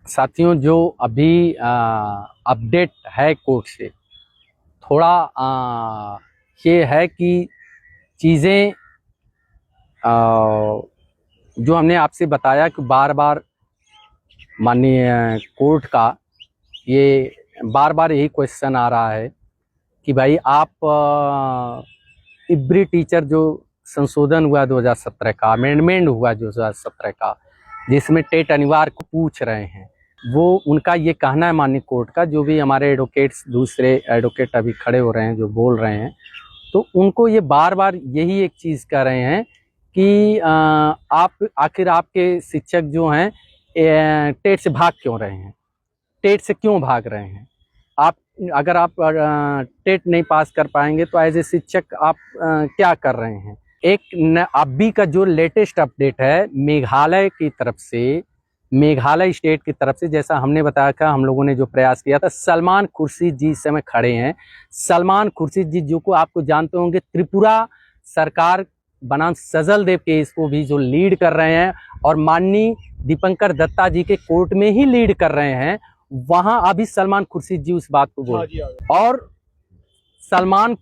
साथियों, जो अभी अपडेट है कोर्ट से, थोड़ा ये है कि चीज़ें जो हमने आपसे बताया कि बार बार माननीय कोर्ट का ये बार बार यही क्वेश्चन आ रहा है कि भाई आप इब्री टीचर जो संशोधन हुआ 2017 का, अमेंडमेंट हुआ 2017 का, जिसमें टेट अनिवार्य को पूछ रहे हैं, वो उनका ये कहना है माननीय कोर्ट का, जो भी हमारे एडवोकेट्स दूसरे एडवोकेट अभी खड़े हो रहे हैं जो बोल रहे हैं, तो उनको ये बार बार यही एक चीज़ कह रहे हैं कि आप आखिर आपके शिक्षक जो हैं टेट से भाग क्यों रहे हैं, टेट से क्यों भाग रहे हैं। आप अगर आप टेट नहीं पास कर पाएंगे तो एज ए शिक्षक आप क्या कर रहे हैं। एक अभी का जो लेटेस्ट अपडेट है मेघालय की तरफ से, मेघालय स्टेट की तरफ से, जैसा हमने बताया था, हम लोगों ने जो प्रयास किया था, सलमान खुर्शीद जी इस समय खड़े हैं। सलमान खुर्शीद जी जो को आपको जानते होंगे, त्रिपुरा सरकार बनाम सजल देव केस को भी जो लीड कर रहे हैं और माननीय दीपंकर दत्ता जी के कोर्ट में ही लीड कर रहे हैं, वहां अभी सलमान खुर्शीद जी उस बात को बोल और सलमान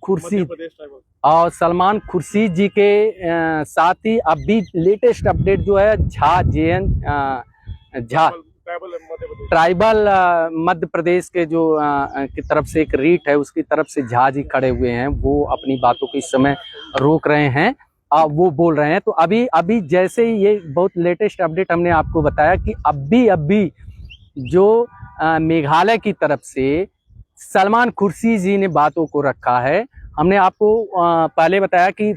खुर्शीद जी के साथ ही अभी लेटेस्ट अपडेट जो है झा ट्राइबल मध्य प्रदेश के जो की तरफ से एक रीट है, उसकी तरफ से झा जी खड़े हुए हैं, वो अपनी बातों को इस समय रोक रहे हैं, वो बोल रहे हैं। तो अभी जैसे ये बहुत लेटेस्ट अपडेट हमने आपको बताया कि अभी जो मेघालय की तरफ से सलमान खुर्शीद जी ने बातों को रखा है। हमने आपको पहले बताया कि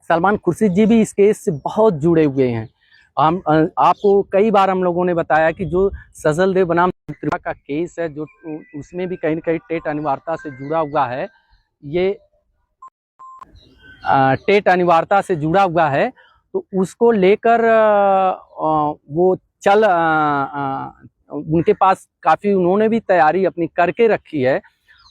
सलमान खुर्शीद जी भी इस केस से बहुत जुड़े हुए हैं। हम आपको कई बार हम लोगों ने बताया कि जो सजल देव बनाम त्रिपुरा का केस है, जो उसमें भी कहीं न कहीं टेट अनिवार्यता से जुड़ा हुआ है, ये टेट अनिवार्यता से जुड़ा हुआ है, तो उसको लेकर वो चल उनके पास काफ़ी, उन्होंने भी तैयारी अपनी करके रखी है।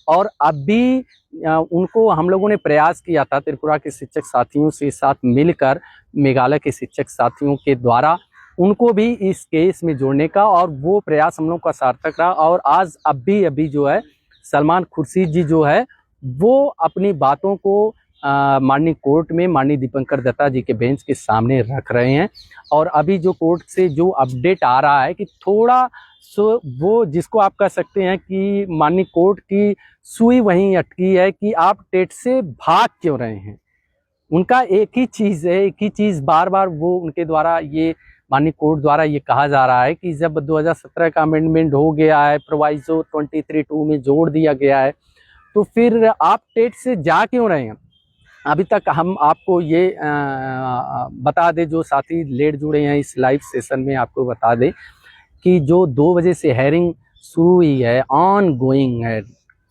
और अभी उनको हम लोगों ने प्रयास किया था त्रिपुरा के शिक्षक साथियों से साथ मिलकर, मेघालय के शिक्षक साथियों के द्वारा उनको भी इस केस में जोड़ने का, और वो प्रयास हम लोगों का सार्थक रहा। और आज अभी जो है सलमान खुर्शीद जी जो है वो अपनी बातों को माननीय कोर्ट में माननीय दीपंकर दत्ता जी के बेंच के सामने रख रहे हैं। और अभी जो कोर्ट से जो अपडेट आ रहा है कि थोड़ा सो वो जिसको आप कह सकते हैं कि माननीय कोर्ट की सुई वहीं अटकी है कि आप टेट से भाग क्यों रहे हैं। उनका एक ही चीज़ है, एक ही चीज़ बार बार वो उनके द्वारा ये माननीय कोर्ट द्वारा ये कहा जा रहा है कि जब 2017 का अमेंडमेंट हो गया है, प्रोवाइजो 23(2) में जोड़ दिया गया है, तो फिर आप टेट से जा क्यों रहे हैं। अभी तक हम आपको ये बता दें, जो साथी लेट जुड़े हैं इस लाइव सेशन में, आपको बता दें कि जो 2 बजे से हेयरिंग शुरू हुई है, ऑन गोइंग है,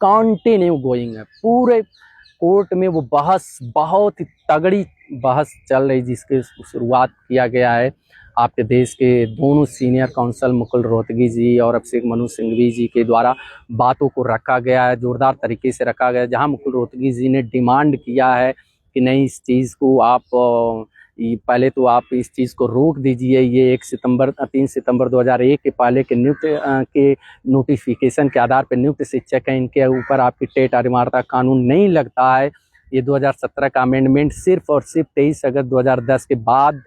कंटिन्यू गोइंग है, पूरे कोर्ट में वो बहस, बहुत ही तगड़ी बहस चल रही, जिसके शुरुआत किया गया है आपके देश के दोनों सीनियर काउंसिल मुकुल रोहतगी जी और अभिषेक मनु सिंघवी जी के द्वारा बातों को रखा गया है, जोरदार तरीके से रखा गया है। जहां मुकुल रोहतगी जी ने डिमांड किया है कि नहीं, इस चीज़ को आप पहले तो आप इस चीज़ को रोक दीजिए, ये 3 सितंबर 2001 के पहले के नियुक्त के नोटिफिकेशन के आधार पर नियुक्त शिक्षक हैं, इनके ऊपर आपकी टेट अनिवार्यता कानून नहीं लगता है। ये 2017 का अमेंडमेंट सिर्फ और सिर्फ 23 अगस्त 2010 के बाद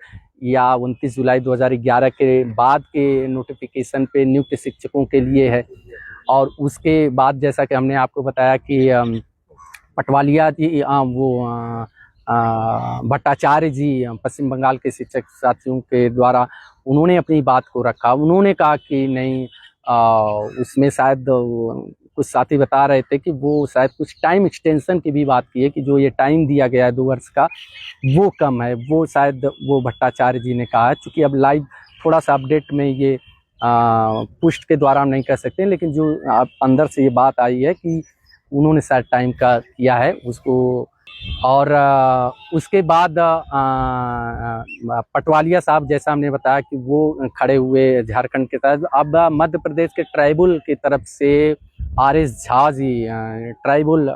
या 29 जुलाई 2011 के बाद के नोटिफिकेशन पे नियुक्त शिक्षकों के लिए है। और उसके बाद जैसा कि हमने आपको बताया कि पटवालिया जी, भट्टाचार्य जी, पश्चिम बंगाल के शिक्षक साथियों के द्वारा उन्होंने अपनी बात को रखा। उन्होंने कहा कि नहीं, उसमें शायद कुछ साथी बता रहे थे कि वो शायद कुछ टाइम एक्सटेंशन की भी बात की है, कि जो ये टाइम दिया गया है 2 वर्ष का, वो कम है, वो शायद वो भट्टाचार्य जी ने कहा है। चूँकि अब लाइव थोड़ा सा अपडेट में ये पुष्ट के द्वारा हम नहीं कर सकते, लेकिन जो अंदर से ये बात आई है कि उन्होंने शायद टाइम का किया है उसको। और उसके बाद पटवालिया साहब, जैसा हमने बताया कि वो खड़े हुए झारखंड के तरफ। अब मध्य प्रदेश के ट्राइबल की तरफ से RS झा जी, ट्राइबल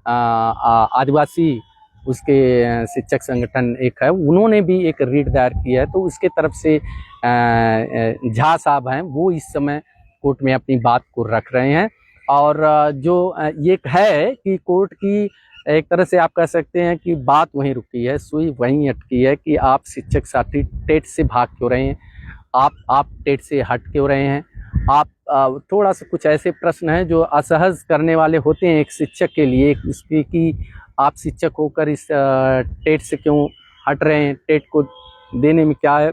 आदिवासी उसके शिक्षक संगठन एक है, उन्होंने भी एक रीट दायर किया है। तो उसके तरफ से झा साहब हैं, वो इस समय कोर्ट में अपनी बात को रख रहे हैं। और जो ये है कि कोर्ट की एक तरह से आप कह सकते हैं कि बात वहीं रुकी है, सुई वहीं अटकी है कि आप शिक्षक साथी टेट से भाग क्यों रहे हैं, आप टेट से हट क्यों रहे हैं। आप थोड़ा सा कुछ ऐसे प्रश्न हैं जो असहज करने वाले होते हैं एक शिक्षक के लिए, इसकी कि आप शिक्षक होकर इस टेट से क्यों हट रहे हैं, टेट को देने में क्या